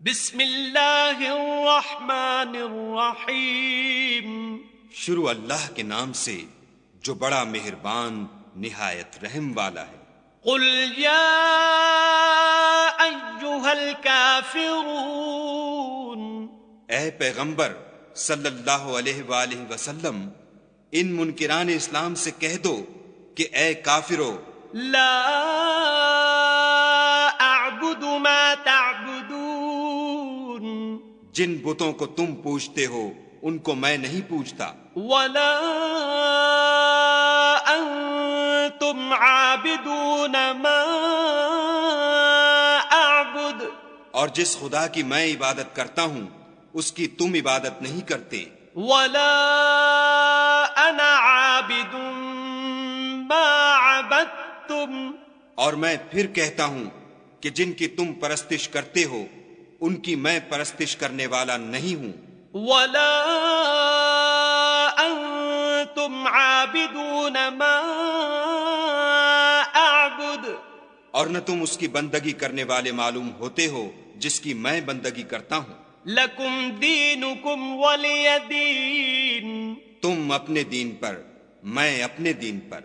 بسم اللہ الرحمن الرحیم۔ شروع اللہ کے نام سے جو بڑا مہربان نہایت رحم والا ہے۔ قل یا ایھا الکافرون، اے پیغمبر صلی اللہ علیہ وآلہ وسلم ان منکران اسلام سے کہہ دو کہ اے کافرو، لا اعبد ما تعبدون، جن بتوں کو تم پوجتے ہو ان کو میں نہیں پوجتا، ولا انتم عابدون ما اعبد، اور جس خدا کی میں عبادت کرتا ہوں اس کی تم عبادت نہیں کرتے، ولا انا عابد ما عبدتم، اور میں پھر کہتا ہوں کہ جن کی تم پرستش کرتے ہو ان کی میں پرستش کرنے والا نہیں ہوں، ولا انتم عابدون ما اعبد، اور نہ تم اس کی بندگی کرنے والے معلوم ہوتے ہو جس کی میں بندگی کرتا ہوں۔ لکم دینکم ولی دین۔ تم اپنے دین پر، میں اپنے دین پر۔